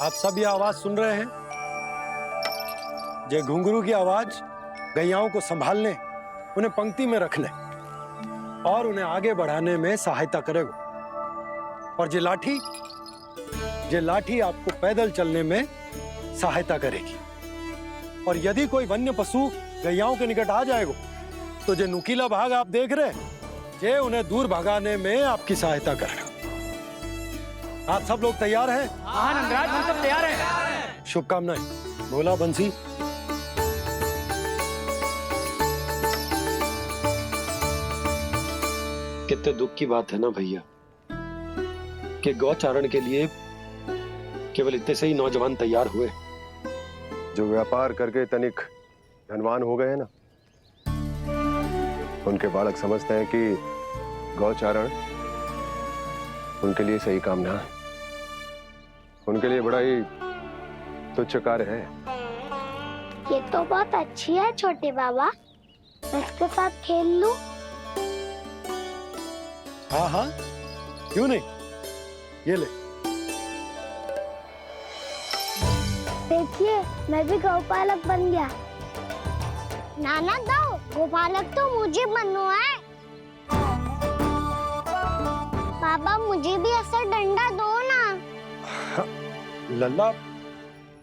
आप सब ये आवाज सुन रहे हैं? ये घुंघरू की आवाज गैयाओं को संभालने, उन्हें पंक्ति में रखने और उन्हें आगे बढ़ाने में सहायता करेगा। और ये लाठी आपको पैदल चलने में सहायता करेगी। और यदि कोई वन्य पशु गैयाओं के निकट आ जाएगा तो जो नुकीला भाग आप देख रहे हैं, ये उन्हें दूर भगाने में आपकी सहायता करेगा। आप सब लोग तैयार हैं? हाँ नंदराज, हम सब तैयार हैं। शुभकामनाएं। बोला बंसी। कितने दुख की बात है ना भैया कि गौचारण के लिए केवल इतने से ही नौजवान तैयार हुए जो व्यापार करके तनिक धनवान हो गए हैं ना, उनके बालक समझते हैं कि गौचारण उनके लिए सही काम ना है, उनके लिए बड़ा ही तुच्छ कार्य है। ये तो बहुत अच्छी है छोटे बाबा, इसके साथ खेल लूं? हाँ हाँ, क्यों नहीं, ये ले। देखिए, मैं भी गौपालक बन गया। नाना दो, गौपालक तो मुझे बनना है। पापा मुझे भी ऐसा डंडा दो ना। लल्ला,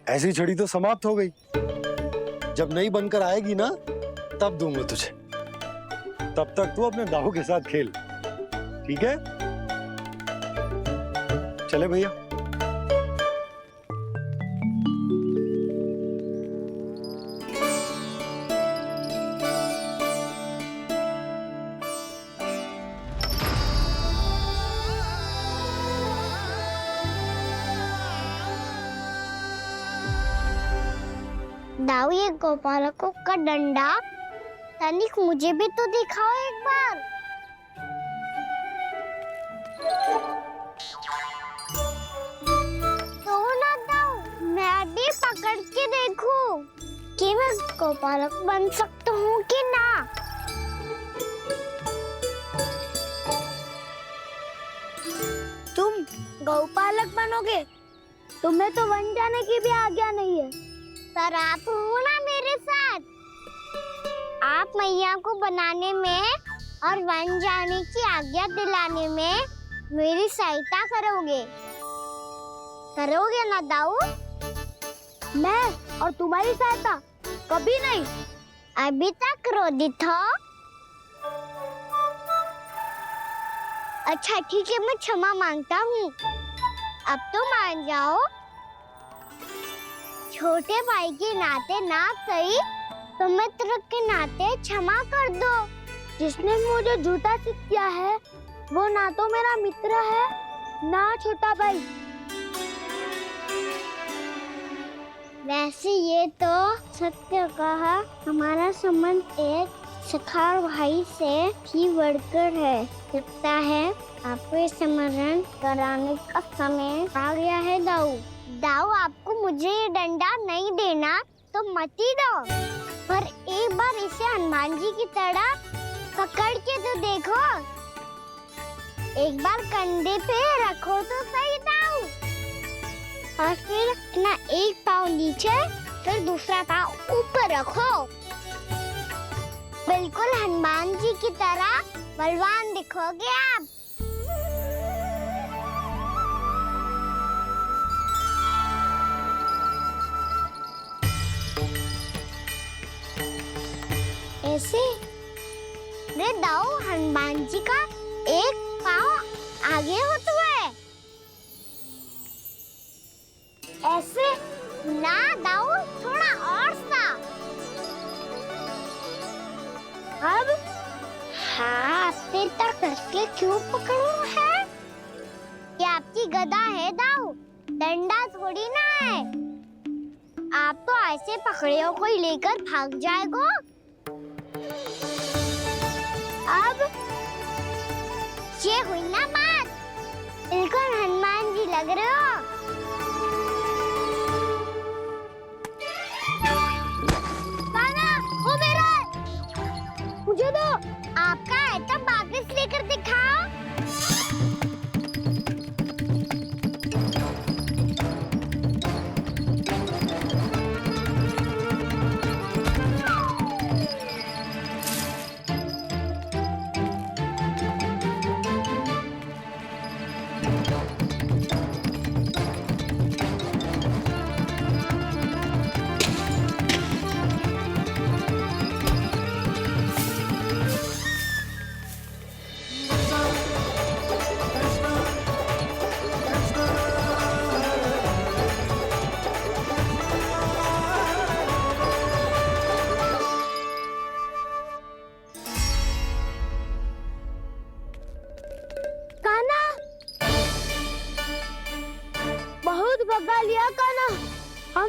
ऐसी छड़ी तो समाप्त हो गई। जब नई बनकर आएगी ना, तब दूंगा तुझे। तब तक तू अपने दाऊ के साथ खेल, ठीक है? चले भैया। दाऊ, ये गोपालकों का डंडा तनिक मुझे भी तो दिखाओ एक बार। तो ना दाऊ, मैं भी पकड़ के देखूं कि मैं गोपालक बन सकता हूँ कि ना। तुम गौपालक बनोगे? तुम्हें तो वन जाने की भी आज्ञा नहीं है। सर, आप हो ना मेरे साथ। आप मैया को बनाने में और वन जाने की आज्ञा दिलाने में मेरी सहायता करोगे ना दाऊ? मैं और तुम्हारी सहायता कभी नहीं। अभी तक क्रोधित हो? अच्छा ठीक है, मैं क्षमा मांगता हूँ। अब तो मान जाओ। छोटे भाई के नाते ना सही तो मित्र के नाते क्षमा कर दो। जिसने मुझे झूठा सिखाया है वो ना तो मेरा मित्र है ना छोटा भाई। वैसे ये तो सत्य कहा, हमारा संबंध एक सखार भाई से भी बढ़कर है। लगता है आपको स्मरण कराने का समय आ गया है दाऊ। दाऊ, आपको मुझे ये डंडा नहीं देना तो मत ही दो, पर एक बार इसे हनुमान जी की तरह पकड़ के तो देखो। एक बार कंधे पे रखो तो सही दाऊ, और फिर अपना एक पाँव नीचे फिर दूसरा पाँव ऊपर रखो। बिल्कुल हनुमान जी की तरह बलवान दिखोगे आप। ऐसे रे दाऊ, हनुमान जी का एक पाँव आगे होता है। ऐसे ना दाऊ, थोड़ा और सा। अब हाथ पे तक कसके क्यों पकड़ो है? ये आपकी गदा है दाऊ, डंडा थोड़ी ना है। आप तो ऐसे पकड़ियों को ही लेकर भाग जाएगो। अब ये हुई ना बात, बिल्कुल हनुमान जी लग रहे हो। बाबा, वो मेरा, मुझे दो। आपका है तो वापस लेकर दिखाओ।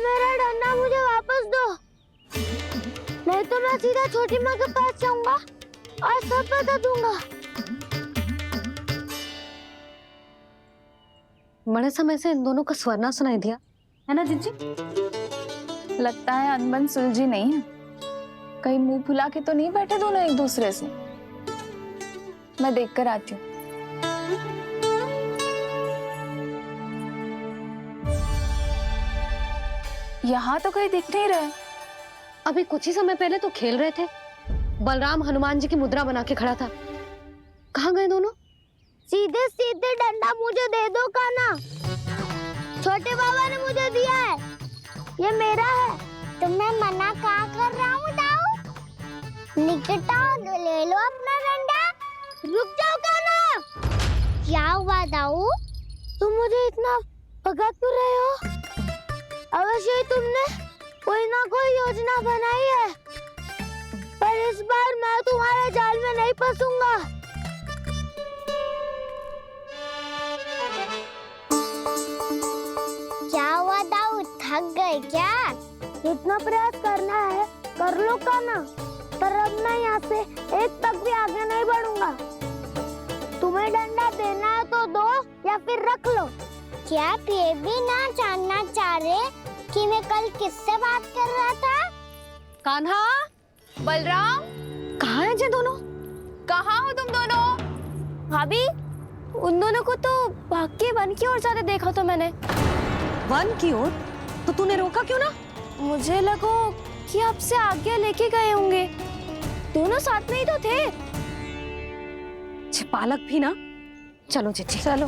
मेरा डंडा मुझे वापस दो, नहीं तो मैं सीधा छोटी माँ के पास जाऊंगा और सब बता दूंगा। बड़े समय से इन दोनों का स्वर ना सुनाई दिया, है ना जीजी? लगता है अनबन सुलझी नहीं है। कहीं मुंह फुला के तो नहीं बैठे दोनों एक दूसरे से। मैं देख कर आती हूँ। यहाँ तो कहीं दिख नहीं रहे। अभी कुछ ही समय पहले तो खेल रहे थे। बलराम हनुमान जी की मुद्रा बना के खड़ा था। कहाँ गए दोनों? सीधे सीधे डंडा मुझे दे दो कान्हा। छोटे बाबा ने मुझे दिया है, ये मेरा है। तो मैं मना कहाँ कर रहा हूँ दाऊ? निकट आओ तो ले लो अपना डंडा। रुक जाओ कान्हा। क्या हुआ दाऊ? तुम मुझे इतना भगा क्यों रहे हो? अवश्य ही तुमने कोई ना कोई योजना बनाई है, पर इस बार मैं तुम्हारे जाल में नहीं फंसूंगा। क्या हुआ दाऊ, थक गए क्या? इतना प्रयास करना है कर लो कान्हा, पर अब मैं यहाँ से एक तक भी आगे नहीं बढ़ूंगा। तुम्हें डंडा देना है तो दो या फिर रख लो। क्या आप ये भी ना जानना चाह रहे कि मैं कल किससे बात कर रहा था? कान्हा, बलराम, कहाँ हैं ये दोनों? कहाँ हो तुम दोनों? भाभी, उन दोनों को तो भाग के वन की ओर जाते देखा तो मैंने। वन की ओर? तो तूने रोका क्यों ना? मुझे लगा कि आपसे आगे लेके गए होंगे। दोनों साथ में ही तो थे। छिपालक भी ना। चलो जीजी चलो।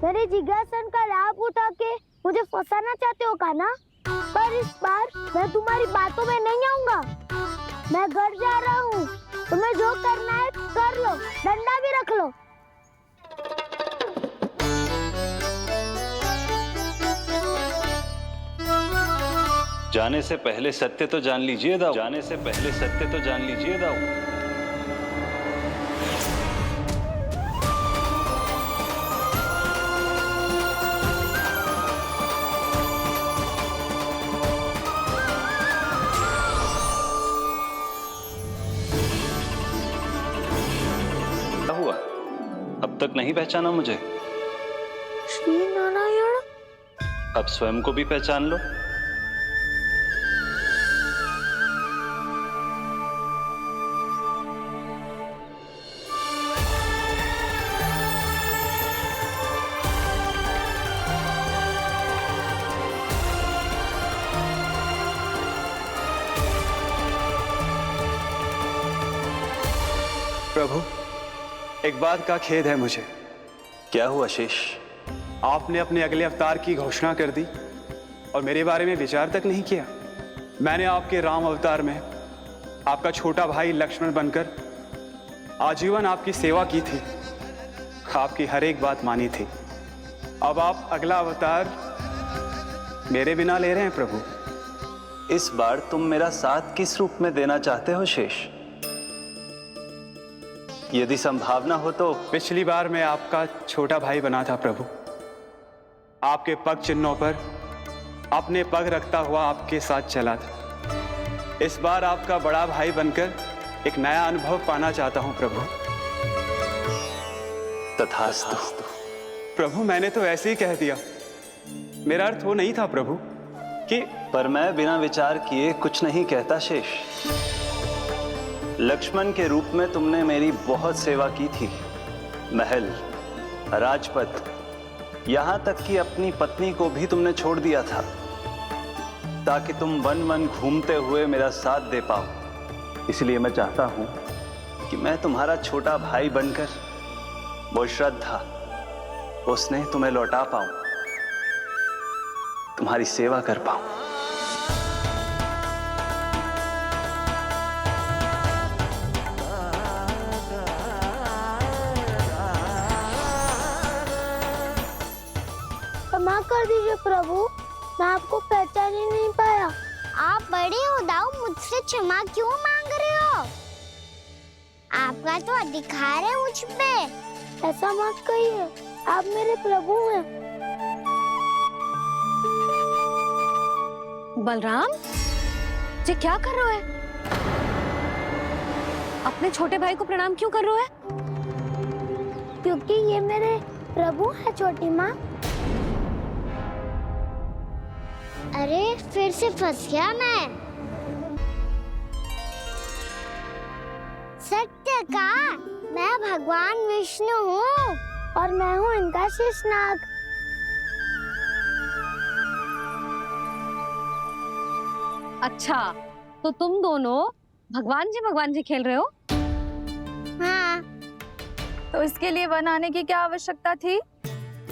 मेरे जिज्ञासन का लाभ उठा के मुझे फंसाना चाहते हो कान्हा? पर इस बार मैं तुम्हारी बातों में नहीं आऊंगा। मैं घर जा रहा हूँ, तुम्हें जो करना है कर लो, डंडा भी रख लो। जाने से पहले सत्य तो जान लीजिए दाऊ। जाने से पहले सत्य तो जान लीजिए दाऊ। क्या हुआ? अब तक नहीं पहचाना मुझे? श्री नारायण। अब स्वयं को भी पहचान लो। प्रभु, एक बात का खेद है मुझे। क्या हुआ शेष? आपने अपने अगले अवतार की घोषणा कर दी और मेरे बारे में विचार तक नहीं किया। मैंने आपके राम अवतार में आपका छोटा भाई लक्ष्मण बनकर आजीवन आपकी सेवा की थी, आपकी हर एक बात मानी थी। अब आप अगला अवतार मेरे बिना ले रहे हैं प्रभु। इस बार तुम मेरा साथ किस रूप में देना चाहते हो शेष? यदि संभावना हो तो। पिछली बार मैं आपका छोटा भाई बना था प्रभु। आपके पग चिन्हों पर अपने पग रखता हुआ आपके साथ चला था। इस बार आपका बड़ा भाई बनकर एक नया अनुभव पाना चाहता हूं प्रभु। तथास्तु। प्रभु, मैंने तो ऐसे ही कह दिया, मेरा अर्थ वो नहीं था प्रभु कि। पर मैं बिना विचार किए कुछ नहीं कहता शेष। लक्ष्मण के रूप में तुमने मेरी बहुत सेवा की थी। महल, राजपथ, यहां तक कि अपनी पत्नी को भी तुमने छोड़ दिया था ताकि तुम वन वन घूमते हुए मेरा साथ दे पाओ। इसलिए मैं चाहता हूं कि मैं तुम्हारा छोटा भाई बनकर वो श्रद्धा, वो स्नेह तुम्हें लौटा पाऊं, तुम्हारी सेवा कर पाऊं। क्षमा कर दीजिए प्रभु, मैं आपको पहचान ही नहीं पाया। आप बड़े हो दाऊ, मुझसे क्षमा क्यों मांग रहे हो? आपका तो अधिकार है मुझ पे। ऐसा मत कहिए, आप मेरे प्रभु हैं। बलराम, ये क्या कर रहे हो है? अपने छोटे भाई को प्रणाम क्यों कर रहे हो है? क्योंकि ये मेरे प्रभु है छोटी माँ। अरे फिर से फंस गया मैं। सत्य का मैं भगवान विष्णु हूँ और मैं हूँ इनका शेषनाग। अच्छा, तो तुम दोनों भगवान जी खेल रहे हो? हाँ। तो इसके लिए वन आने की क्या आवश्यकता थी?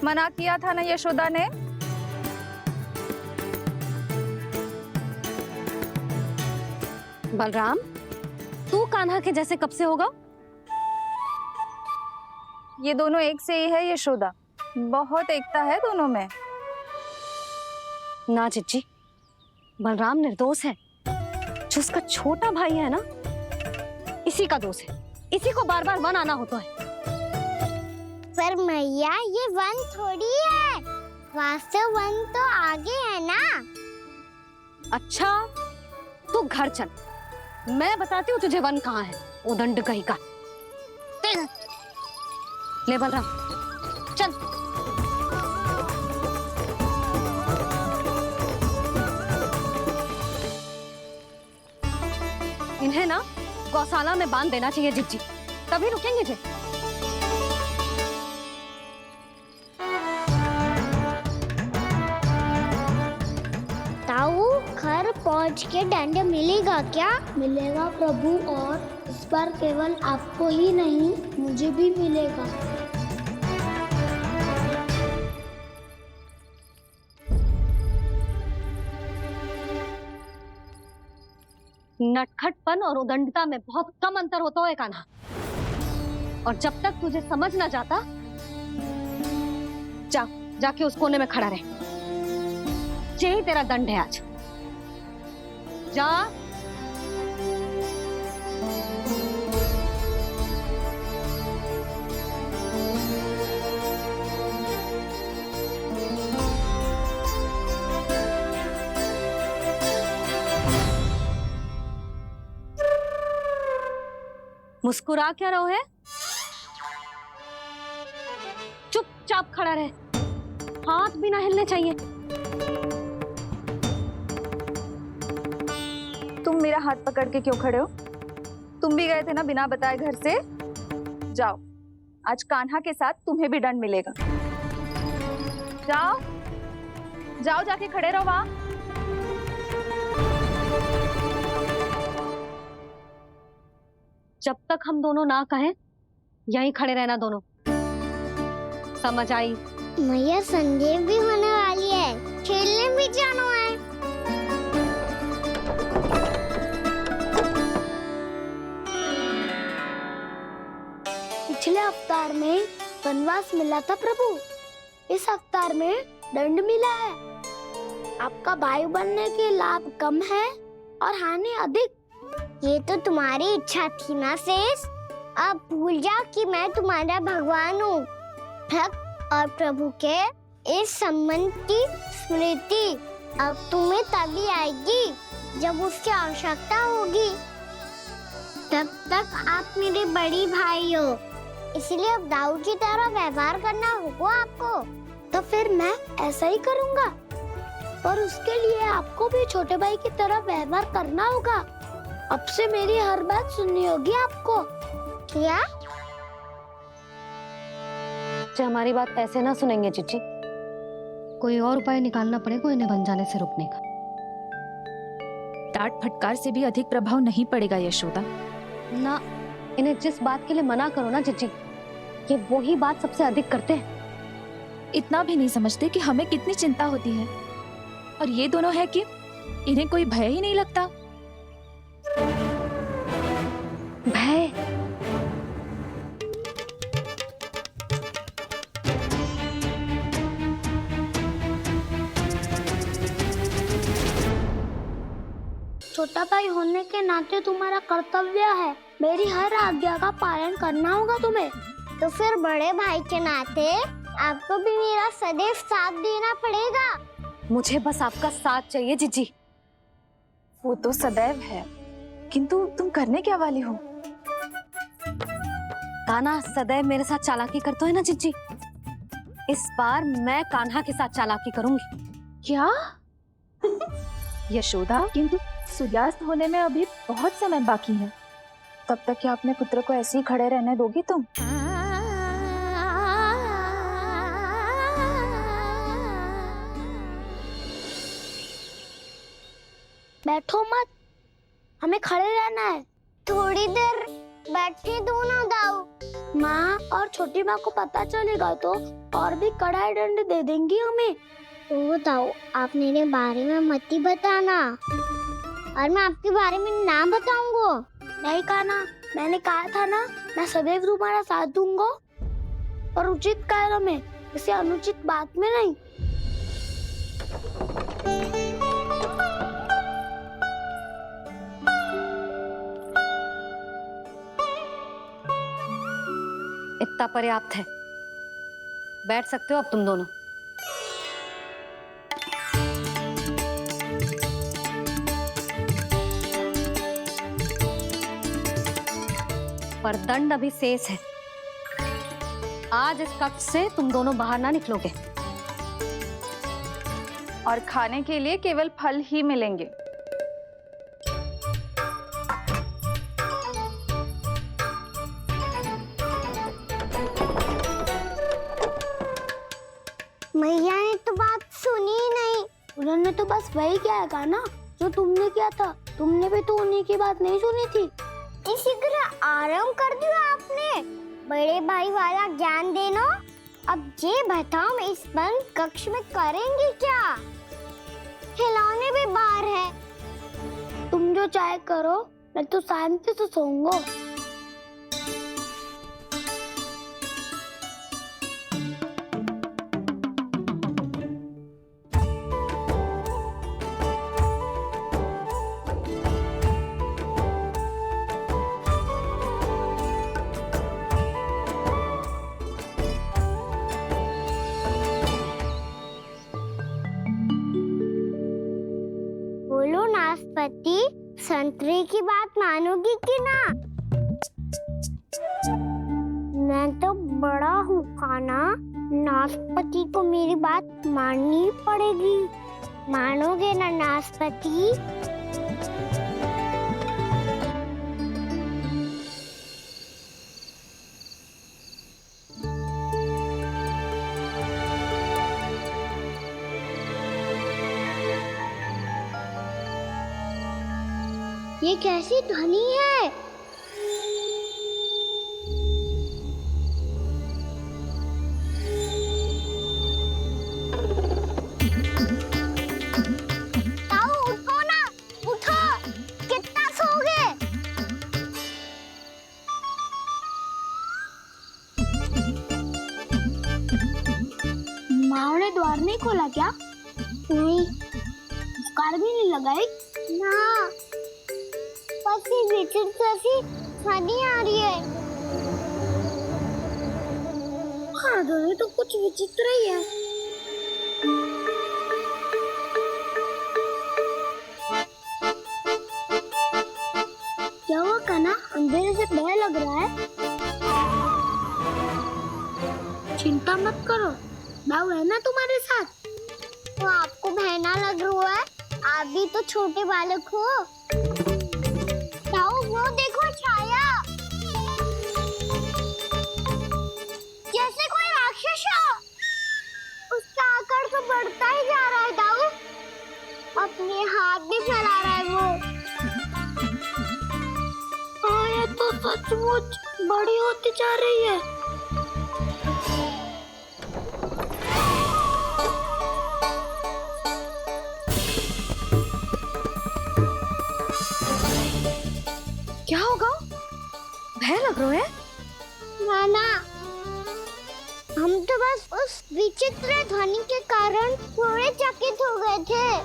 मना किया था ना यशोदा ने। बलराम, तू कान्हा के जैसे कब से होगा? ये दोनों एक से ही है यशोदा, बहुत एकता है दोनों में। ना चिच्ची, बलराम निर्दोष है। जो उसका छोटा भाई है ना, इसी का दोष है। इसी को बार बार वन आना होता है। पर मैया ये वन थोड़ी है, वास्तव वन तो आगे है ना। अच्छा, तू घर चल, मैं बताती हूँ तुझे वन कहाँ है। उदंड कहीं का। ले बलराम, चल। इन्हें ना गौशाला में बांध देना चाहिए जिज्जी, तभी रुकेंगे जे। ताऊ, घर पहुंच के दंड मिलेगा क्या? मिलेगा प्रभु, और इस बार केवल आपको ही नहीं मुझे भी मिलेगा। नटखटपन और उदंडता में बहुत कम अंतर होता है कान्हा, और जब तक तुझे समझ ना जाता, जाके उस कोने में खड़ा रहे। यही तेरा दंड है आज। जा। मुस्कुरा क्या रहो है? चुपचाप खड़ा रहे, हाथ भी ना हिलने चाहिए। तुम मेरा हाथ पकड़ के क्यों खड़े हो? तुम भी गए थे ना बिना बताए घर से। जाओ, आज कान्हा के साथ तुम्हें भी दंड मिलेगा। जाओ जाओ, जाके खड़े रहो वहां। जब तक हम दोनों ना कहें, यहीं खड़े रहना दोनों। समझ आई? मैया, संध्या भी होने वाली है, खेलने भी जाना है। पिछले अवतार में वनवास मिला था प्रभु, इस अवतार में दंड मिला है। आपका भाई बनने के लाभ कम है और हानि अधिक। ये तो तुम्हारी इच्छा थी ना शेष। अब भूल जाओ कि मैं तुम्हारा भगवान हूँ। भक्त और प्रभु के इस संबंध की स्मृति अब तुम्हें तभी आएगी जब उसकी आवश्यकता होगी। तब तक आप मेरे बड़ी भाई हो, इसलिए अब दाऊ की तरह व्यवहार करना होगा आपको। तो फिर मैं ऐसा ही करूँगा, पर उसके लिए आपको भी छोटे भाई की तरह व्यवहार करना होगा। अब से मेरी हर बात सुननी होगी आपको। क्या? जो हमारी बात ऐसे ना सुनेंगे चिच्ची, कोई और उपाय निकालना पड़ेगा इन्हें बन जाने से रुकने का। डांट फटकार से भी अधिक प्रभाव नहीं पड़ेगा यशोदा। ना, इन्हें जिस बात के लिए मना करो ना चिच्ची, ये वही बात सबसे अधिक करते हैं। इतना भी नहीं समझते कि हमें कितनी चिंता होती है, और ये दोनों है कि इन्हें कोई भय ही नहीं लगता। भय? छोटा भाई होने के नाते तुम्हारा कर्तव्य है, मेरी हर आज्ञा का पालन करना होगा तुम्हें। तो फिर बड़े भाई के नाते आपको भी मेरा सदैव साथ देना पड़ेगा। मुझे बस आपका साथ चाहिए जीजी, वो तो सदैव है, किंतु तुम करने क्या वाली हो? कान्हा सदैव मेरे साथ चालाकी करता है ना जिज्जी, इस बार मैं कान्हा के साथ चालाकी करूंगी। क्या? यशोदा, किंतु सूर्यास्त होने में अभी बहुत समय बाकी है, तब तक क्या अपने पुत्र को ऐसे ही खड़े रहने दोगी तुम? बैठो मत, हमें खड़े रहना है। थोड़ी देर बैठे दो ना दाऊ। माँ और छोटी माँ को पता चलेगा तो और भी कड़ा दंड दे देंगी हमें। ओ दाऊ, आप मेरे बारे में मत ही बताना, और मैं आपके बारे में ना बताऊंगा। नहीं कान्हा, मैंने कहा था ना, मैं सदैव तुम्हारा साथ दूंगा, पर उचित कार्य में, किसी अनुचित बात में नहीं। इतना पर्याप्त है, बैठ सकते हो अब तुम दोनों। पर दंड अभी शेष है। आज इस कक्ष से तुम दोनों बाहर ना निकलोगे, और खाने के लिए केवल फल ही मिलेंगे। मैया ने तो बात सुनी ही नहीं। उन्होंने तो बस वही किया ना जो तुमने किया था। तुमने भी तो उन्हीं की बात नहीं सुनी थी। इसी तरह आराम कर दिया आपने। बड़े भाई वाला ज्ञान देना। अब ये बताओ, मैं इस बंद कक्ष में करेंगे क्या? खिलौने भी बाहर है। तुम जो चाहे करो, मैं तो शांति से सोऊंगा। बोलो नाशपाती, संतरे की बात मानोगी कि ना? मैं तो बड़ा हूँ कान्हा, नाशपाती को मेरी बात माननी पड़ेगी। मानोगे ना नाशपाती? ये कैसी ध्वनि है? ताऊ उठो ना, उठो, कितना सोओगे? माँ ने द्वार नहीं खोला क्या? नहीं। कार भी नहीं लगाई? ना। जैसी ध्वनि आ रही है। हाँ, ध्वनि तो कुछ विचित्र ही है। क्या हुआ कान्हा, अंधेरे से भय लग रहा है? चिंता मत करो, दाऊ है ना तुम्हारे साथ। तो आपको भय ना लग रहा है? आप भी तो छोटे बालक हो। वो देखो छाया, जैसे कोई राक्षस हो। उसका आकार तो बढ़ता ही जा रहा है दाऊ। अपने हाथ भी फैला रहा है वो। हाँ, ये तो सचमुच बड़ी होती जा रही है। क्या होगा? भय लग रहा है? नाना, हम तो बस उस विचित्र ध्वनि के कारण थोड़े चकित हो गए थे।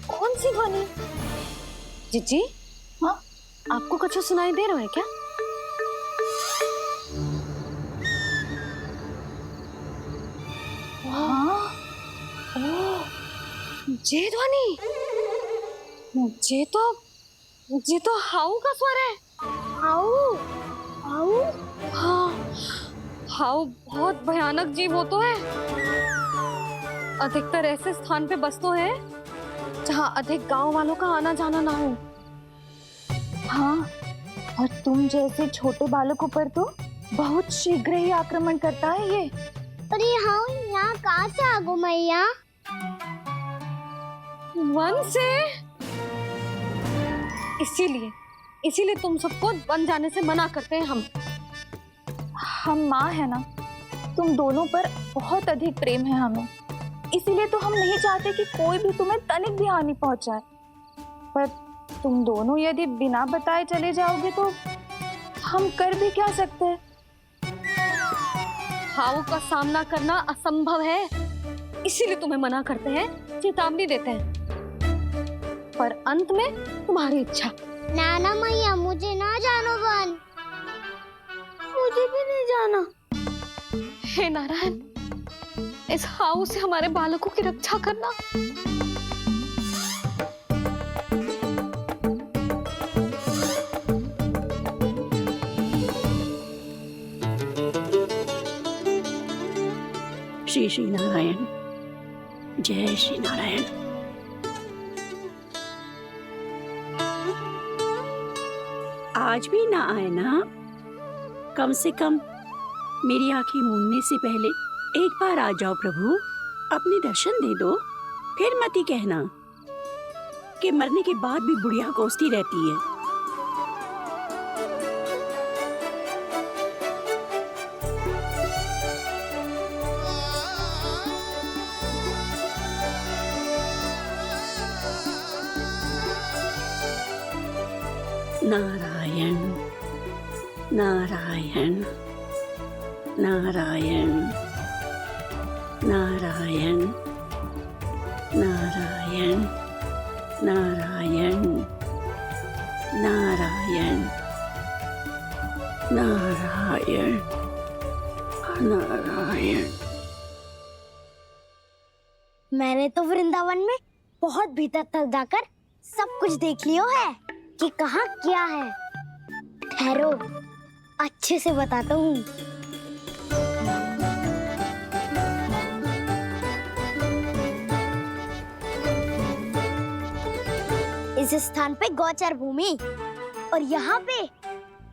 कौन सी ध्वनि? जिज्जी, हाँ? आपको कुछ सुनाई दे रहा है क्या? हाँ? ओह, ये ध्वनि। ये तो हाउ का स्वर है। हाउ हाउ हाँ, हाउ बहुत भयानक जीव हो तो है। अधिकतर ऐसे स्थान पे बसते हैं जहाँ अधिक गांव वालों का आना जाना ना हो। हाँ, और तुम जैसे छोटे बालकों पर तो बहुत शीघ्र ही आक्रमण करता है ये। पर ये हाउ यहाँ कहाँ से आ गो मैया? वन से। इसीलिए तुम सबको वन जाने से मना करते हैं हम माँ है ना, तुम दोनों पर बहुत अधिक प्रेम है हमें, इसीलिए तो हम नहीं चाहते कि कोई भी तुम्हें तनिक भी हानि पहुंचाए। पर तुम दोनों यदि बिना बताए चले जाओगे तो हम कर भी क्या सकते हैं? हाउ का सामना करना असंभव है, इसीलिए तुम्हें मना करते हैं, चेतावनी देते हैं। पर अंत में तुम्हारी इच्छा। नाना मैया मुझे ना जानो वन, मुझे भी नहीं जाना। हे नारायण, इस हाउ से हमारे बालकों की रक्षा करना। श्री श्री नारायण, जय श्री नारायण। आज भी ना आए ना? कम से कम मेरी आंखें मूंदने से पहले एक बार आ जाओ प्रभु, अपने दर्शन दे दो। फिर मत ही कहना कि मरने के बाद भी बुढ़िया कोसती रहती है। नारायण नारायण नारायण नारायण नारायण नारायण नारायण नारायण नारायण। मैंने तो वृंदावन में बहुत भीतर तक जाकर सब कुछ देख लियो है कि कहाँ क्या है। ठहरो, अच्छे से बताता हूँ। इस स्थान पे गोचर भूमि और यहाँ पे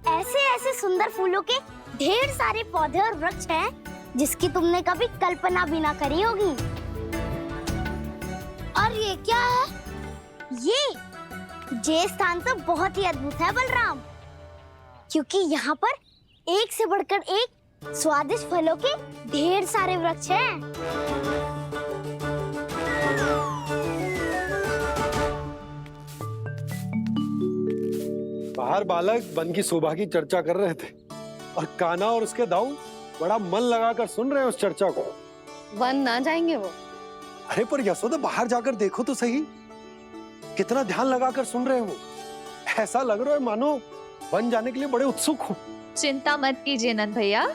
ऐसे ऐसे सुंदर फूलों के ढेर सारे पौधे और वृक्ष हैं जिसकी तुमने कभी कल्पना भी ना करी होगी। और ये क्या है? ये स्थान तो बहुत ही अद्भुत है बलराम, क्योंकि यहाँ पर एक से बढ़कर एक स्वादिष्ट फलों के ढेर सारे वृक्ष हैं। बाहर बालक वन की शोभा की चर्चा कर रहे थे और कान्हा और उसके दाऊ बड़ा मन लगाकर सुन रहे हैं उस चर्चा को। वन ना जाएंगे वो। अरे पर यशोदा, बाहर जाकर देखो तो सही, कितना ध्यान लगाकर सुन रहे हो। ऐसा लग रहा है मानो वन जाने के लिए बड़े उत्सुक हो। चिंता मत कीजिए नंद भैया,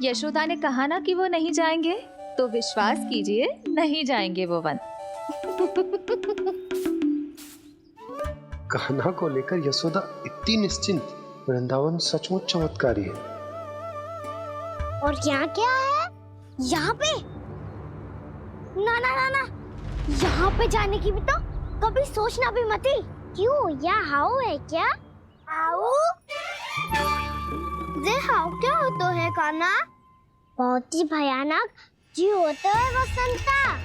यशोदा ने कहा ना कि वो नहीं जाएंगे, तो विश्वास कीजिए नहीं जाएंगे वो वन। कान्हा को लेकर यशोदा इतनी निश्चिंत, वृंदावन सचमुच चमत्कारी है। और यहाँ क्या है? यहाँ पे ना ना ना ना, यहाँ पे जाने की भी तो कभी सोचना भी मत ही। क्यों, यहाँ हाउ है क्या? हाउ? ये हाउ क्या होता है कान्हा? बहुत ही भयानक जी होता है वसंता,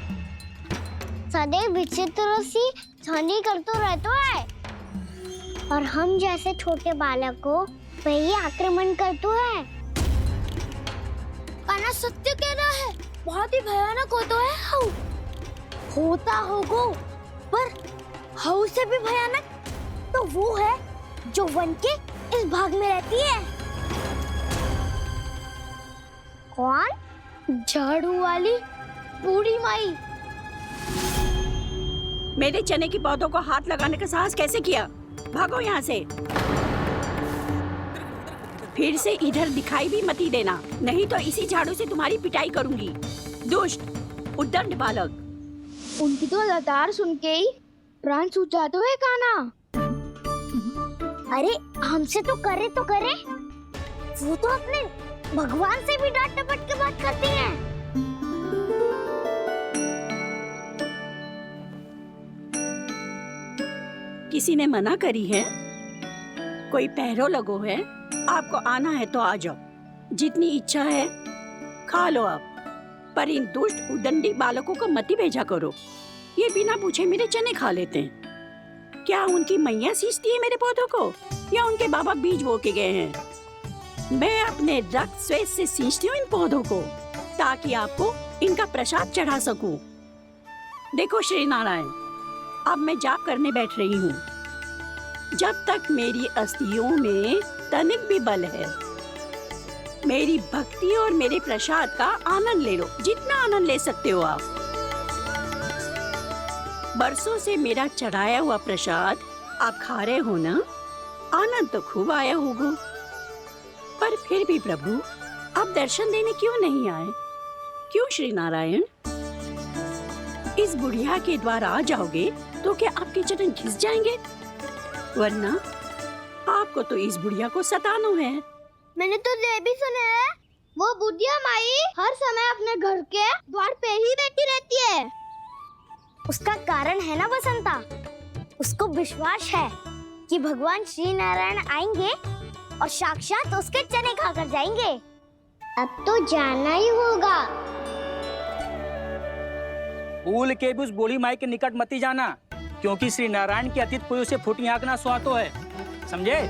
सदैव विचित्र सी ध्वनि करते रहता है और हम जैसे छोटे बालक को वही आक्रमण करते है। कान्हा सत्य कह रहा है, बहुत ही भयानक होता है हाउ। होता होगा, पर हाउ से भी भयानक तो वो है जो वन के इस भाग में रहती है। कौन? झाड़ू वाली बूढ़ी माई। मेरे चने की पौधों को हाथ लगाने का साहस कैसे किया? भागो यहाँ से। फिर से इधर दिखाई भी मत ही देना, नहीं तो इसी झाड़ू से तुम्हारी पिटाई करूंगी। दुष्ट, उद्दंड बालक। उनकी तो लतार सुन के ही प्राण छूट जाते हुए कान्हा। अरे हमसे तो करे, वो तो अपने भगवान से भी डांट डपट के बात करती हैं। किसी ने मना करी है? कोई पहरो लगो है? आपको आना है तो आ जाओ, जितनी इच्छा है खा लो आप, पर इन दुष्ट उदंडी बालकों को मत ही भेजा करो। ये बिना पूछे मेरे चने खा लेते हैं। क्या उनकी मैया सींचती है मेरे पौधों को, या उनके बाबा बीज बो के गए हैं? मैं अपने रक्त स्वेद से सींचती हूँ इन पौधों को, ताकि आपको इनका प्रसाद चढ़ा सकूं। देखो श्री नारायण, अब मैं जाप करने बैठ रही हूँ। जब तक मेरी अस्थियों में तनिक भी बल है, मेरी भक्ति और मेरे प्रसाद का आनंद ले लो, जितना आनंद ले सकते हो आप। बरसों से मेरा चढ़ाया हुआ प्रसाद आप खा रहे हो ना, आनंद तो खूब आया होगा। पर फिर भी प्रभु, आप दर्शन देने क्यों नहीं आए? क्यों श्री नारायण? इस बुढ़िया के द्वार आ जाओगे तो क्या आपके चरण घिस जाएंगे? वरना आपको तो इस बुढ़िया को सताना है। मैंने तो ये भी सुना है, वो बुढ़िया माई हर समय अपने घर के द्वार पे ही बैठी रहती है। उसका कारण है ना बसंता, उसको विश्वास है कि भगवान श्री नारायण आएंगे और साक्षात उसके चने खाकर जाएंगे। अब तो जाना ही होगा। भूल के भी उस बूढ़ी माई के निकट मत ही जाना, क्योंकि श्री नारायण की अतीत कोई उसे फूटी आंख ना सुहातो है, समझे?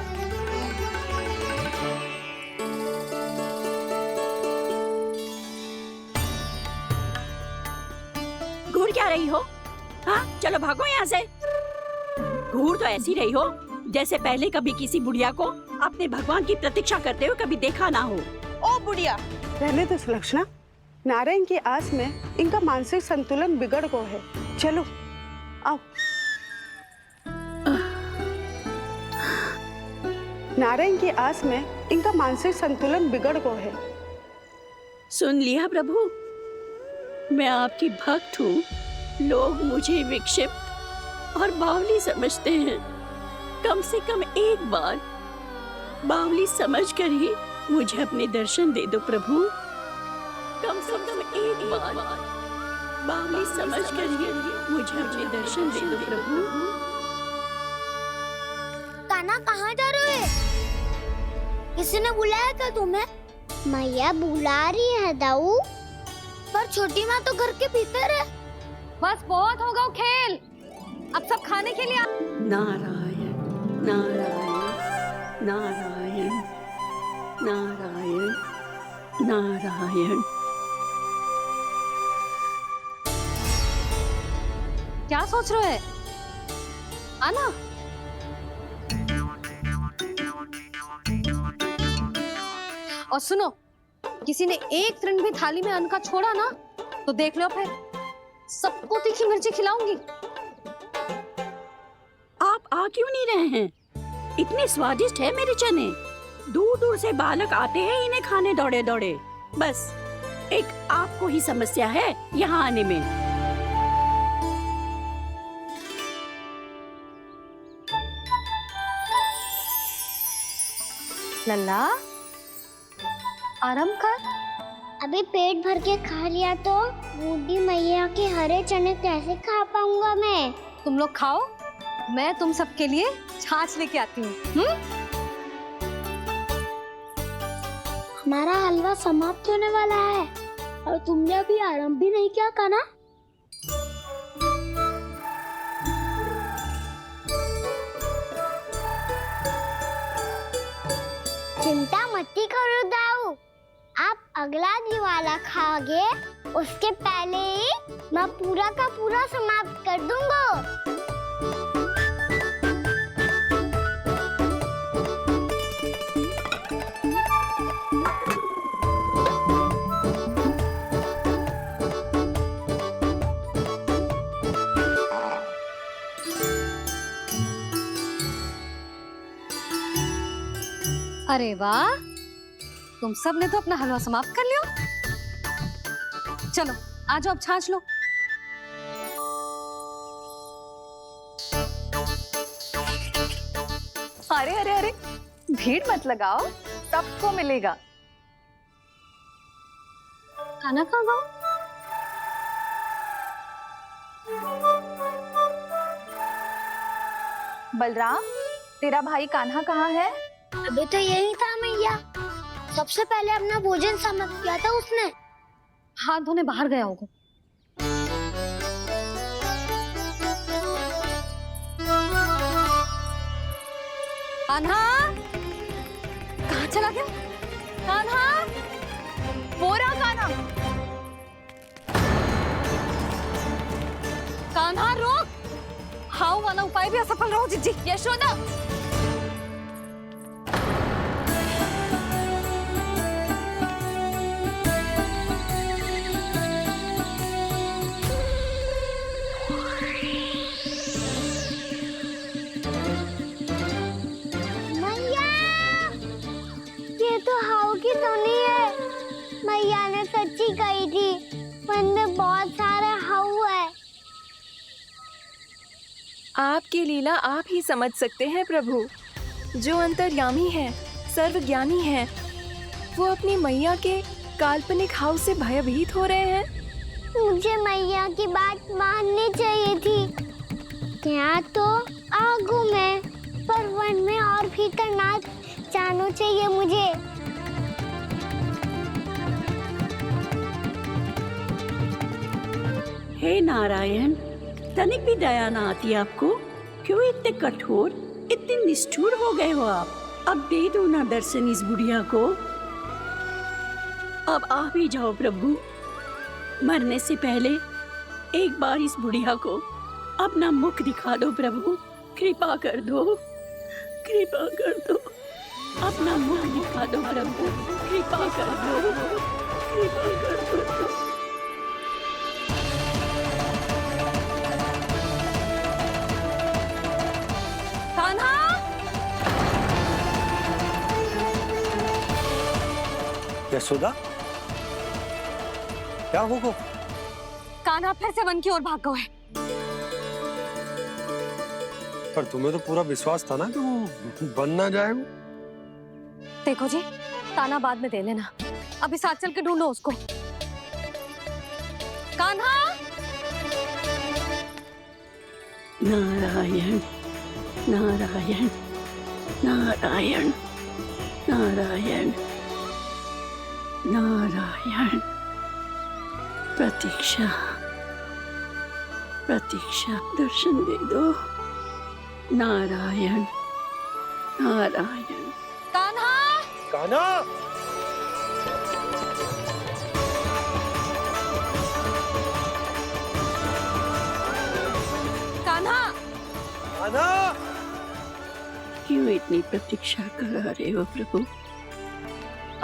घूर क्या रही हो? हाँ, चलो भागो यहाँ से। घूर तो ऐसी रही हो जैसे पहले कभी किसी बुढ़िया को अपने भगवान की प्रतीक्षा करते हुए कभी देखा ना हो। ओ बुढ़िया, रहने दो सुलक्षणा, नारायण की आस में इनका मानसिक संतुलन बिगड़ गया है। चलो आओ। नारायण की आस में इनका मानसिक संतुलन बिगड़ गया है। सुन लिया प्रभु, मैं आपकी भक्त हूँ। लोग मुझे विक्षिप्त और बावली समझते हैं। कम से कम एक बार बावली समझकर ही मुझे अपने दर्शन दे दो प्रभु। कम से कम एक बार बावली समझकर ही मुझे अपने दर्शन दे दो प्रभु। कान्हा कहाँ जा रहे हो? किसी ने बुलाया क्या तुम्हें? मैया बुला रही है दाऊ, पर छोटी माँ तो घर के भीतर है। बस बहुत होगा खेल, अब सब खाने के लिए नारायण नारायण नारायण नारायण नारायण। क्या सोच रहे हो? आना। और सुनो, किसी ने एक तृण भी थाली में अन्न का छोड़ा ना, तो देख लो फिर सबको तीखी मिर्ची खिलाऊंगी। आप आ क्यों नहीं रहे हैं? इतने स्वादिष्ट है मेरे चने। दूर दूर से बालक आते हैं इन्हें खाने दौड़े दौड़े। बस एक आपको ही समस्या है यहाँ आने में। लल्ला, आराम कर। अभी पेट भर के खा लिया तो बूढ़ी मैया के हरे चने कैसे खा पाऊंगा मैं? तुम लोग खाओ, मैं तुम सबके लिए छाछ लेके आती हूँ। हमारा हलवा समाप्त होने वाला है और तुमने अभी आराम भी नहीं किया कान्हा। चिंता मत करो दाऊ, आप अगला दिवाला खाओगे उसके पहले ही मैं पूरा का पूरा समाप्त कर दूंगा। अरे वाह, तुम सब ने तो अपना हलवा समाप्त कर लिया। चलो आ जाओ, अब छाछ लो। अरे अरे अरे, भीड़ मत लगाओ, सबको मिलेगा। खाना खा गो। बलराम, तेरा भाई कान्हा कहाँ है? अभी तो यही था मैया, सबसे पहले अपना भोजन समाप्त किया था उसने। हाथ धोने बाहर गया होगा। कान्हा कहाँ चला गया? कान्हा, वो रहा कान्हा। कान्हा रोक! हाउ वाला उपाय भी असफल रहो जिज्जी। यशोदा, मैया, ये तो हाउ की धुनी है। मैया ने सच्ची कही थी, वन में बहुत सारे हाउ है। आपकी लीला आप ही समझ सकते हैं प्रभु। जो अंतर्यामी है, सर्वज्ञानी है, वो अपनी मैया के काल्पनिक हाव से भयभीत हो रहे हैं। मुझे मैया की बात माननी चाहिए थी। यहाँ तो आगू में, पर वन में और भीतर ना जाना चाहिए मुझे। हे नारायण, तनिक भी दया ना आती आपको? क्यों इतने कठोर, इतने निष्ठुर हो गए हो आप? अब दे दो ना दर्शन इस बुढ़िया को। अब आ भी जाओ प्रभु। मरने से पहले एक बार इस बुढ़िया को अपना मुख दिखा दो प्रभु। कृपा कर दो, कृपा कर दो। अपना मुख दिखा दो प्रभु, कृपा कर दो, कृपा कर दो। कान्हा! यशोदा, क्या होगा? कान्हा फिर से वन की ओर भाग गया है। पर तुम्हें तो पूरा विश्वास था ना कि वो बन ना जाए। वो देखो जी, ताना बाद में दे लेना, अभी साथ चल के ढूंढो उसको। कान्हा! नारायण नारायण नारायण नारायण नारायण। प्रतीक्षा प्रतीक्षा, दर्शन दे दो। नारायण नारायण। कान्हा! कान्हा! कान्हा! कान्हा! क्यों इतनी प्रतीक्षा करा रहे हो प्रभु?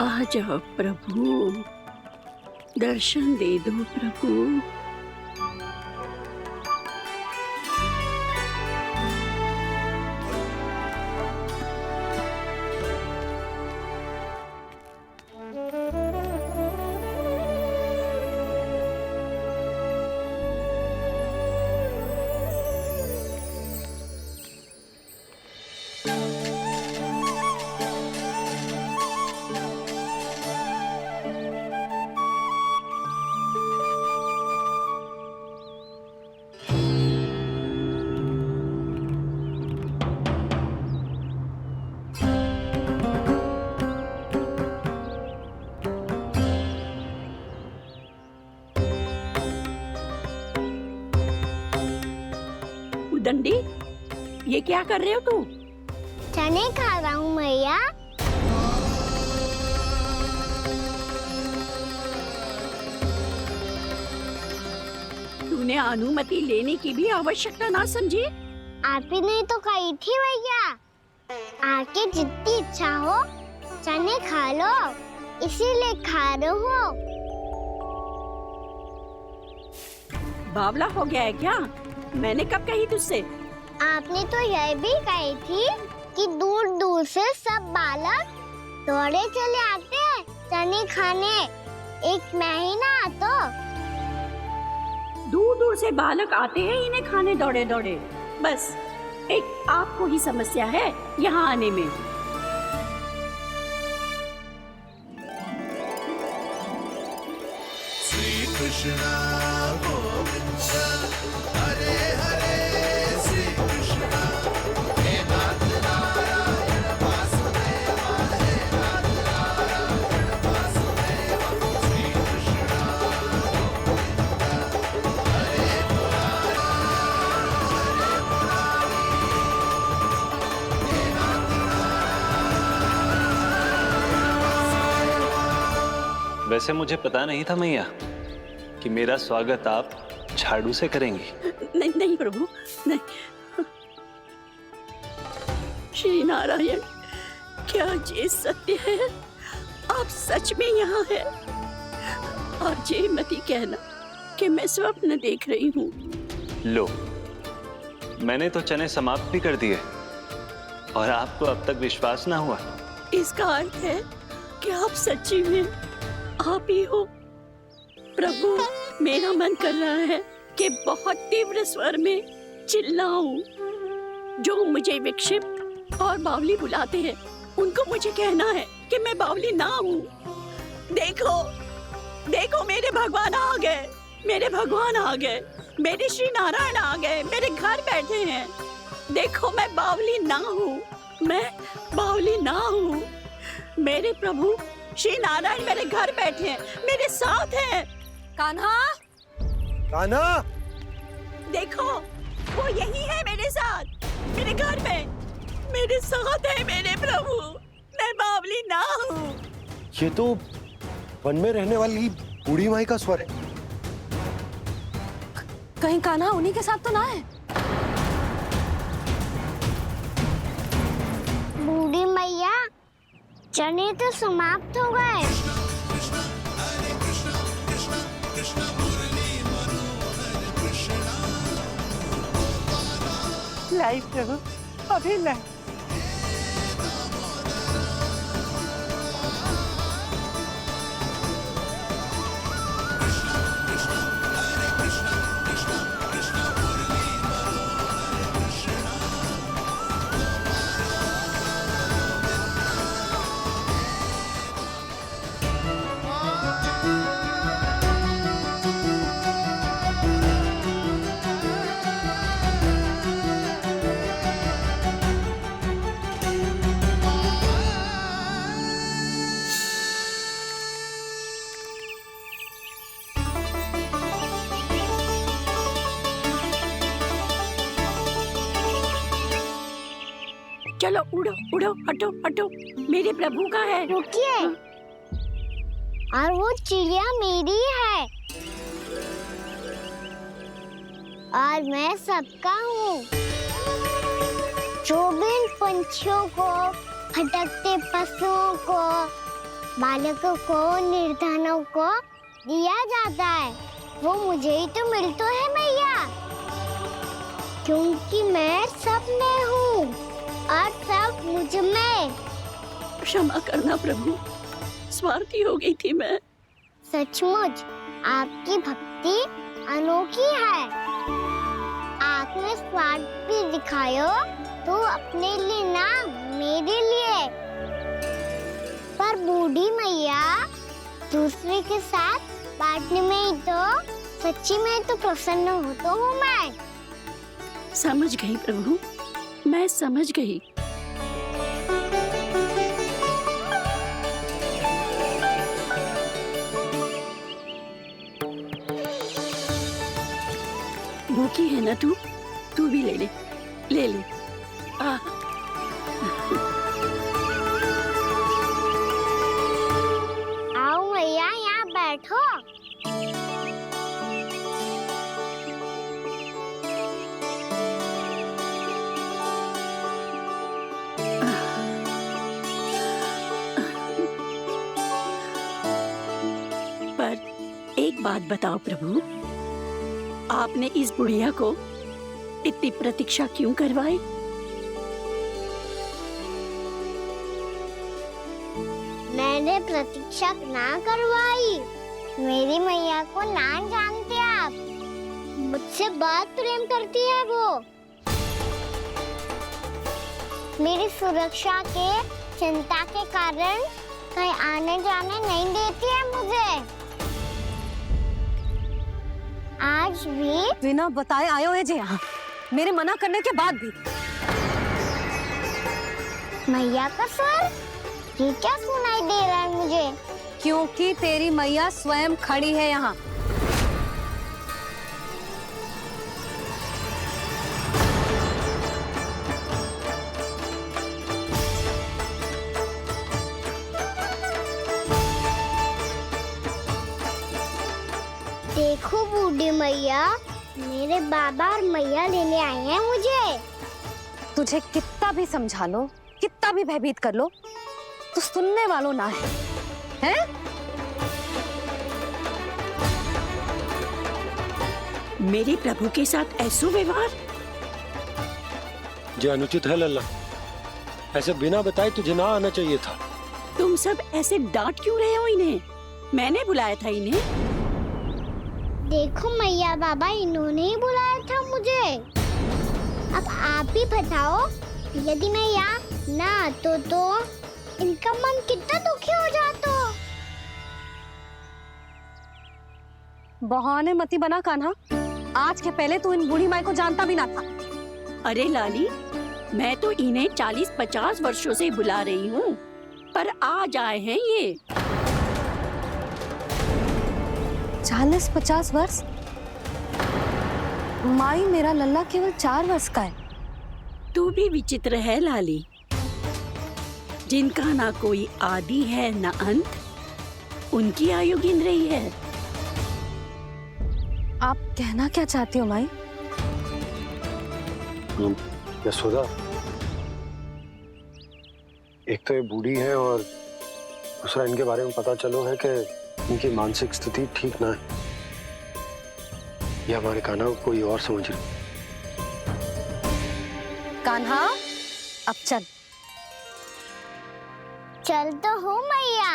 आ जाओ प्रभु, दर्शन दे दो प्रभु। दंडी, ये क्या कर रहे हो तू? चने खा रहा हूँ मैया। तूने अनुमति लेने की भी आवश्यकता ना समझी? आप ही ने तो कही थी मैया, आके जितनी इच्छा हो चने खा लो, इसीलिए खा रहे हो। बावला हो गया है क्या? मैंने कब कही तुझसे? आपने तो यह भी कही थी कि दूर दूर से सब बालक दौड़े चले आते हैं चने खाने, एक महीना तो दूर दूर से बालक आते हैं इन्हें खाने दौड़े दौड़े। बस एक आपको ही समस्या है यहाँ आने में। वैसे मुझे पता नहीं था मैया कि मेरा स्वागत आप झाड़ू से करेंगी। नहीं नहीं प्रभु, नहीं। श्री नारायण, क्या ये सत्य है? आप सच में यहाँ हैं? और ये मत ही कहना कि मैं स्वप्न देख रही हूँ। लो, मैंने तो चने समाप्त भी कर दिए और आपको अब तक विश्वास ना हुआ। इसका अर्थ है कि आप सच्ची में आप ही हो। प्रभु, मेरा मन कर रहा है कि बहुत तीव्र स्वर में चिल्लाऊं। जो मुझे विक्षिप्त और बावली बुलाते हैं, उनको मुझे कहना है कि मैं बावली ना हूँ। देखो, देखो, मेरे भगवान आ गए, मेरे भगवान आ गए, मेरे श्री नारायण आ गए, मेरे घर बैठे हैं। देखो, मैं बावली ना हूँ, मैं बावली ना हूँ। मेरे प्रभु श्री नारायण मेरे घर बैठे हैं, मेरे साथ हैं। कान्हा, कान्हा, देखो, वो यही है मेरे साथ, मेरे घर में, मेरे साथ है मेरे प्रभु। मैं बावली ना हूँ। ये तो वन में रहने वाली बूढ़ी माई का स्वर है। कहीं कान्हा उन्हीं के साथ तो ना है? बूढ़ी मैया, चने तो समाप्त हो गए। लाई प्रभु, अभी लाई। चलो उड़ो उड़ो, हटो हटो, मेरे प्रभु का है। रुकिए, और वो चिड़िया मेरी है और मैं सबका हूँ। जो भी इन पंछियों को, भटकते पशुओं को, बालकों को, निर्धनों को दिया जाता है, वो मुझे ही तो मिलता है मैया, क्योंकि मैं सब में हूँ और सब मुझ में। क्षमा करना प्रभु, स्वार्थी हो गई थी मैं। सचमुच आपकी भक्ति अनोखी है। आपने स्वार्थ भी दिखायो तो अपने लिए ना, मेरे लिए। पर बूढ़ी मैया, दूसरे के साथ बांटने में ही तो सच्ची में तो प्रसन्न होता हूँ मैं। समझ गई प्रभु, मैं समझ गई। भूखी है ना तू? तू भी ले ले, ले ले। आओ मैया, यहाँ बैठो। एक बात बताओ प्रभु, आपने इस बुढ़िया को इतनी प्रतीक्षा क्यों करवाई? मैंने प्रतीक्षा ना करवाई। मेरी मैया को ना जानते आप, मुझसे बहुत प्रेम करती है वो। मेरी सुरक्षा के चिंता के कारण कहीं आने जाने नहीं देती है मुझे। आज भी बिना बताए आए हुए जे यहाँ, मेरे मना करने के बाद भी। मैया का स्वर, ये क्या सुनाई दे रहा है मुझे? क्योंकि तेरी मैया स्वयं खड़ी है यहाँ। देखो बूढ़ी मैया, मेरे बाबा और मैया लेने आए हैं मुझे। तुझे कितना भी समझा लो, कितना भी भयभीत कर लो, तो सुनने वालों ना है, हैं? मेरे प्रभु के साथ ऐसा व्यवहार जो अनुचित है लल्ला। ऐसे बिना बताए तुझे ना आना चाहिए था। तुम सब ऐसे डांट क्यों रहे हो इन्हें? मैंने बुलाया था इन्हें। देखो मैया बाबा, इन्होंने ही बुलाया था मुझे। अब आप ही बताओ, यदि मैं यहाँ ना आतो तो इनका मन कितना दुखी हो जाता। बहाने मती बना कान्हा, आज के पहले तू इन बूढ़ी माई को जानता भी ना था। अरे लाली, मैं तो इन्हें 40-50 वर्षों से बुला रही हूँ, पर आज आए हैं ये। 40-50 वर्ष? माई, मेरा लल्ला केवल 4 वर्ष का है। तू भी विचित्र है लाली, जिनका ना कोई आदि है ना अंत, उनकी आयु गिन रही है। आप कहना क्या चाहती हो माई? यशोदा, एक तो ये बूढ़ी है और दूसरा इनके बारे में पता चलो है कि इनकी मानसिक स्थिति ठीक ना है। ये हमारे कान्हा को कोई और समझ रही। कान्हा, अब चल। चल तो हो मैया।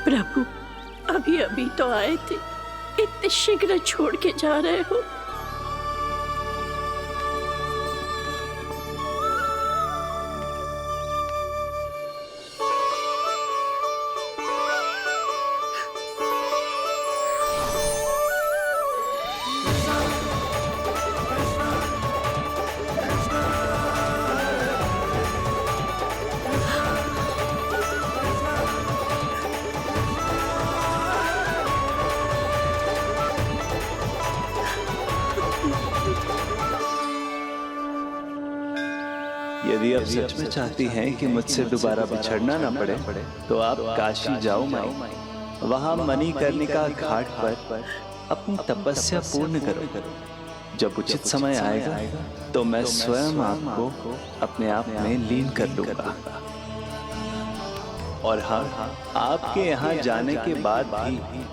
प्रभु, अभी अभी तो आए थे, इतने शीघ्र छोड़ के जा रहे हो? यदि आप सच में चाहती हैं कि मुझसे दोबारा बिछड़ना ना पड़े तो आप काशी जाओ माई। वहां मणिकर्णिका घाट पर अपनी तपस्या पूर्ण करो। जब उचित समय आएगा तो मैं स्वयं आपको अपने आप में लीन कर लूंगा। और हाँ, आपके यहाँ जाने के बाद भी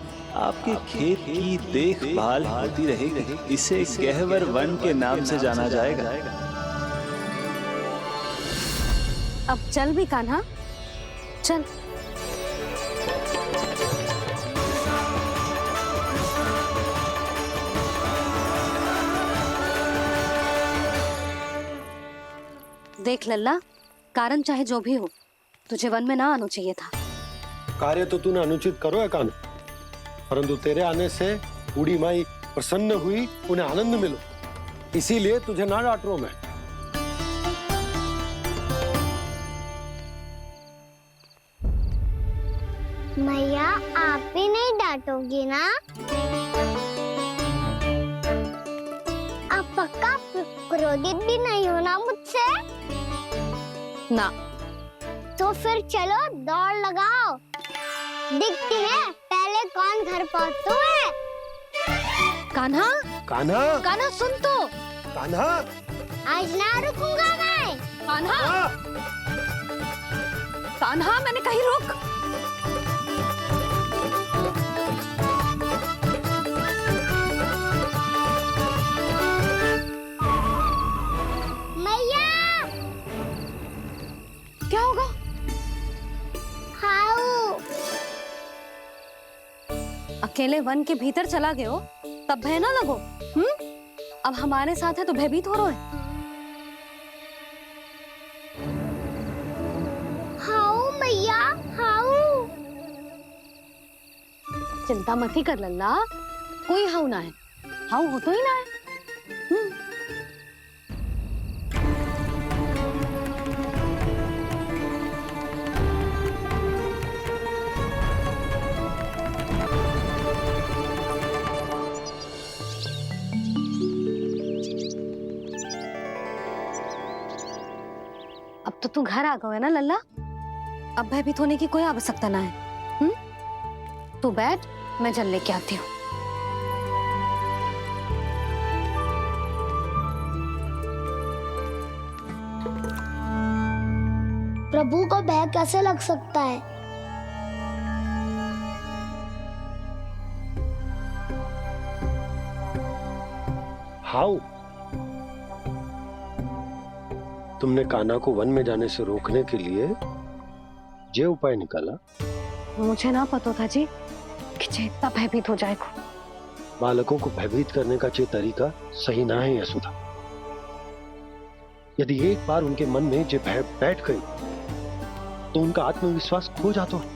आपके खेत की देखभाल होती रहेगी। इसे गहवर वन के नाम से जाना जाएगा। अब चल भी कान्हा, चल। देख लल्ला, कारण चाहे जो भी हो, तुझे वन में ना आना चाहिए था। कार्य तो तूने अनुचित करो है कान्हा, परंतु तेरे आने से बूढ़ी माई प्रसन्न हुई, उन्हें आनंद मिलो, इसीलिए तुझे ना डांट रहा हूं मैं। मैया, आप भी नहीं डांटोगी ना? आप पक्का क्रोधित भी नहीं हो ना मुझसे? ना। तो फिर चलो दौड़ लगाओ, दिखती है पहले कौन घर पहुंचता है। कान्हा, कान्हा, कान्हा सुन तो। कान्हा, आज ना रुकूंगा मैं। कान्हा, कान्हा, मैंने कहीं रुक। अकेले वन के भीतर चला गए हो तब भय ना लगो। अब हमारे साथ है तो भयभीत हो रहे हो। हाउ मैया हाउ। चिंता मत ही कर लल्ला, कोई हाउ ना है, हाउ हो तो ही ना है। अब तो तू घर आ गया है ना लल्ला, अब भयभीत होने की कोई आवश्यकता ना है। तू बैठ, मैं जल लेके आती हूँ। प्रभु को भय कैसे लग सकता है? हाउ? तुमने कान्हा को वन में जाने से रोकने के लिए ये उपाय निकाला? मुझे ना पता था जी कि जे इतना भयभीत हो जाएगा। बालकों को भयभीत करने का ये तरीका सही ना है यशोदा। यदि एक बार उनके मन में ये भय बैठ गई तो उनका आत्मविश्वास खो जाता है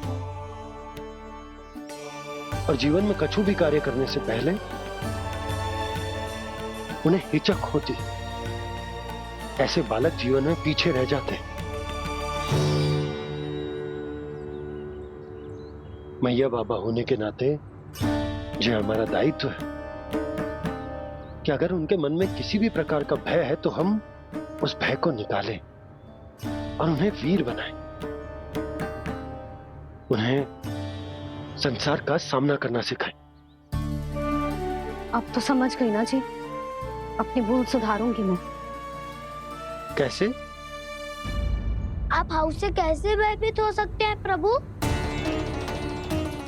और जीवन में कछु भी कार्य करने से पहले उन्हें हिचक होती। ऐसे बालक जीवन में पीछे रह जाते हैं। मैया बाबा होने के नाते यह हमारा दायित्व है कि अगर उनके मन में किसी भी प्रकार का भय है तो हम उस भय को निकालें और उन्हें वीर बनाएं, उन्हें संसार का सामना करना सिखाएं। अब तो समझ गई ना जी, अपनी भूल सुधारूंगी मैं। कैसे? आप हाउ से कैसे भयभीत हो सकते हैं प्रभु?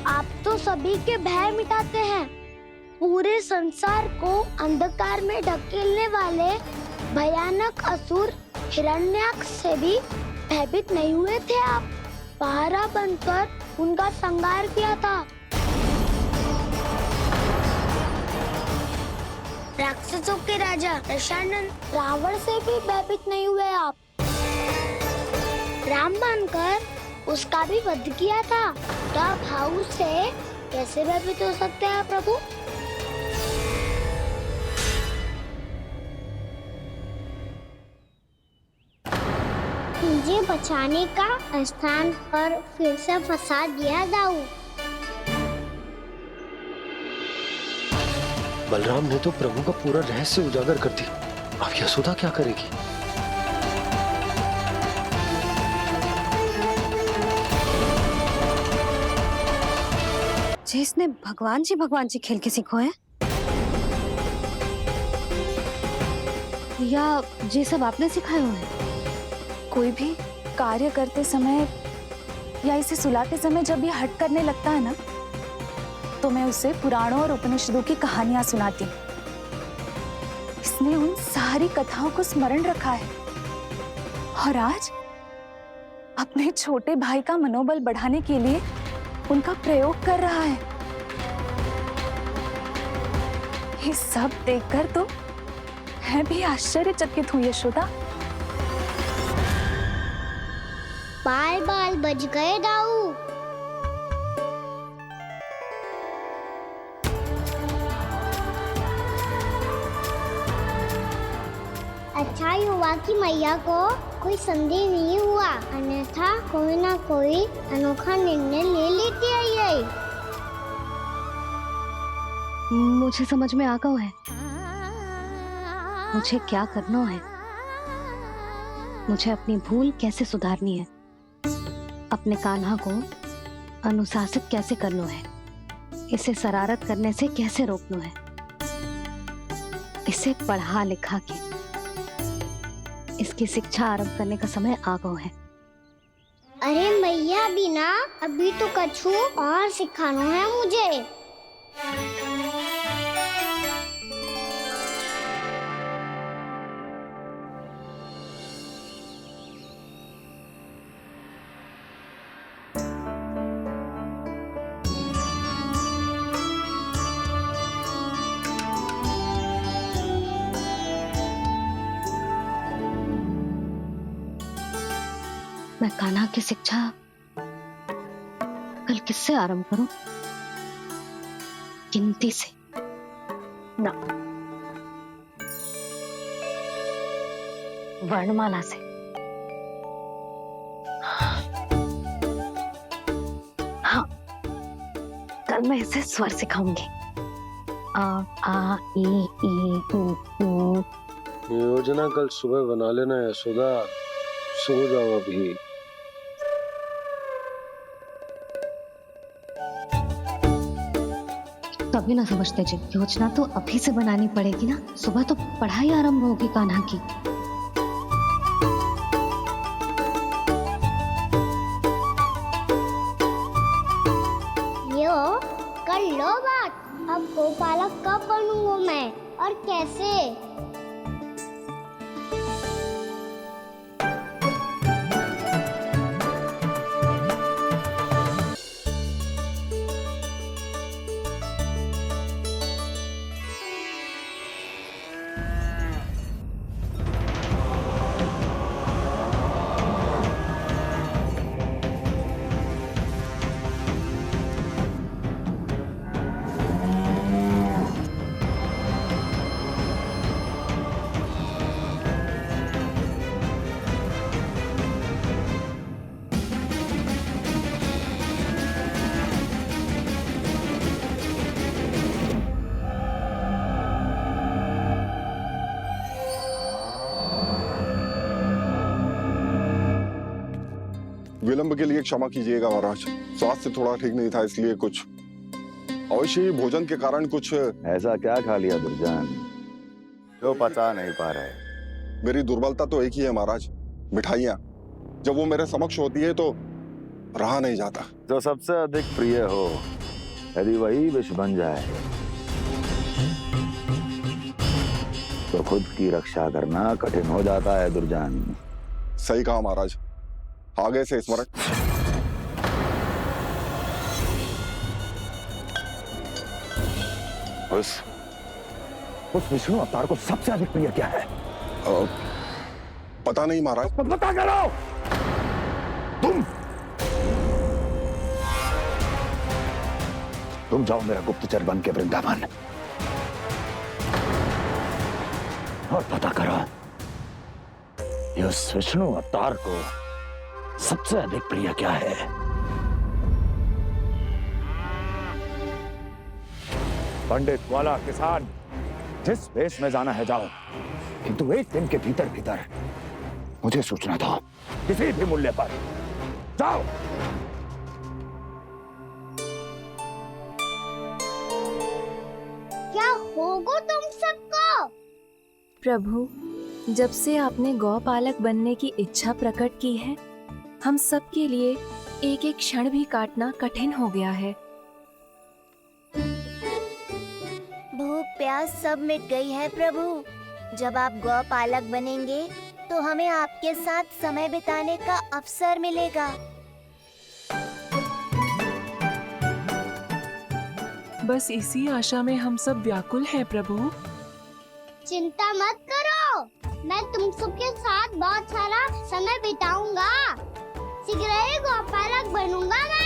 आप तो सभी के भय मिटाते हैं। पूरे संसार को अंधकार में ढकेलने वाले भयानक असुर हिरण्याक्ष से भी भयभीत नहीं हुए थे आप। पहरा बनकर उनका संहार किया था। राक्षसों के राजा दशानन रावण से भी भयभीत नहीं हुए आप। राम बनकर उसका भी वध किया था। तो आप हाउ से कैसे भयभीत हो सकते हैं प्रभु? मुझे बचाने का स्थान पर फिर से फंसा दिया दाऊ। बलराम ने तो प्रभु का पूरा रहस्य उजागर कर दिया। अब यशोदा क्या करेगी? जिसने भगवान जी खेल के सीखो है या ये सब आपने सिखाए हुए हैं? कोई भी कार्य करते समय या इसे सुलाते समय जब ये हट करने लगता है ना, तो मैं उसे पुराणों और उपनिषदों की कहानियां सुनाती हूँ। इसने उन सारी कथाओं को स्मरण रखा है और आज अपने छोटे भाई का मनोबल बढ़ाने के लिए उनका प्रयोग कर रहा है। ये सब देखकर तो मैं भी आश्चर्यचकित हूँ यशोदा। बाल बाल बज गए दाऊ। अच्छा ही हुआ कि मैया को कोई संदेह नहीं हुआ, अन्यथा कोई ना कोई अनोखा निर्णय ले लेती है ये। मुझे समझ में आ गया है मुझे क्या करना है। मुझे अपनी भूल कैसे सुधारनी है, अपने कान्हा को अनुशासित कैसे करना है, इसे शरारत करने से कैसे रोकना है, इसे पढ़ा लिखा के इसकी शिक्षा आरंभ करने का समय आ गया है। अरे मैया बिना अभी तो कछु और सिखाना है मुझे। मैं कान्हा की शिक्षा कल किससे आरंभ करूं? गिनती से ना, वर्णमाला से। हाँ, कल मैं इसे स्वर सिखाऊंगी। आ आ ई ई उ ऊ। योजना कल सुबह बना लेना यशोदा, सो जाओ अभी। तभी ना समझते जी, योजना तो अभी से बनानी पड़ेगी ना। सुबह तो पढ़ाई आरंभ होगी कान्हा की। यो कर लो बात। अब गोपालक कब बनूंगा मैं और कैसे? विलंब के लिए क्षमा कीजिएगा महाराज, स्वास्थ्य थोड़ा ठीक नहीं था इसलिए कुछ अवश्य ही भोजन के कारण कुछ। ऐसा क्या खा लिया दुर्जन जो पचा नहीं पा रहे? मेरी दुर्बलता तो एक ही है महाराज, मिठाइयाँ। जब वो मेरे समक्ष होती है तो रहा नहीं जाता। जो सबसे अधिक प्रिय हो, यदि वही विष बन जाए तो खुद की रक्षा करना कठिन हो जाता है दुर्जन। सही कहा महाराज, आगे से स्मरण। उस विष्णु अवतार को सबसे अधिक प्रिय क्या है? पता नहीं महाराज। पता करो। तुम जाओ मेरा गुप्तचर बन के वृंदावन और पता करो इस विष्णु अवतार को सबसे अधिक प्रिय क्या है। पंडित वाला किसान जिस वेश में जाना है जाओ, किंतु एक दिन के भीतर भीतर मुझे सूचना दो, किसी भी मूल्य पर। जाओ। क्या होगा तुम सबको? प्रभु, जब से आपने गौपालक बनने की इच्छा प्रकट की है, हम सब के लिए एक एक क्षण भी काटना कठिन हो गया है। भूख प्यास सब मिट गई है प्रभु। जब आप गौपालक बनेंगे तो हमें आपके साथ समय बिताने का अवसर मिलेगा। बस इसी आशा में हम सब व्याकुल हैं प्रभु। चिंता मत करो, मैं तुम सबके साथ बहुत सारा समय बिताऊंगा। शीघ्र ही गोपालक बनूंगा मैं।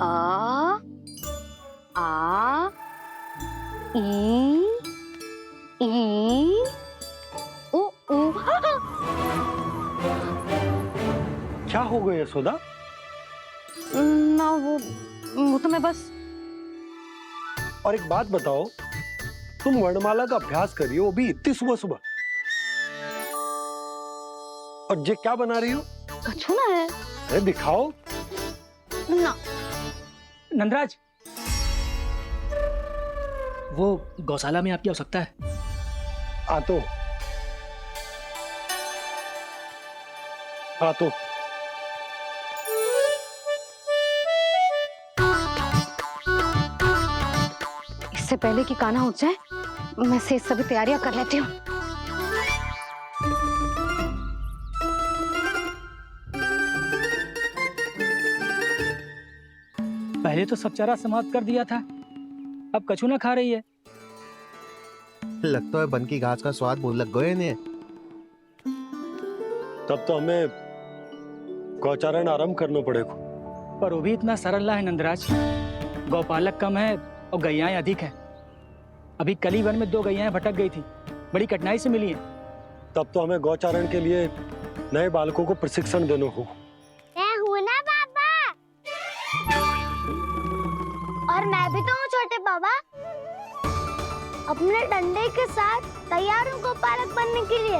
आ आ ई उ ऊ। क्या हो गया यशोदा? ना वो तो मैं बस। और एक बात बताओ, तुम वर्णमाला का अभ्यास कर रही हो, वो भी इतनी सुबह सुबह, और ये क्या बना रही हो? कछुआ है। अरे दिखाओ ना। नंदराज, वो गौशाला में आपकी आवश्यकता है। आतो आतो। इससे पहले कि कान्हा उठ जाए, मैं से सभी तैयारियां कर लेती हूँ। पहले तो सब चारा समाप्त कर दिया था, अब कछु ना खा रही है। लगता है बन की घास का स्वाद बहुत लग गए इन्हें। तब तो हमें गौचारण आरंभ करना पड़ेगा। पर वो भी इतना सरल ना है नंदराज। गौपालक कम है और गैयाएं अधिक है। अभी कल ही वन में 2 गैयाएं भटक गई थी, बड़ी कठिनाई से मिली हैं। तब तो हमें गौचारण के लिए नए बालकों को प्रशिक्षण देना होगा। मैं हूँ ना पापा, और मैं भी तो हूँ छोटे पापा। अपने डंडे के साथ तैयार हूँ गौपालक बनने के लिए।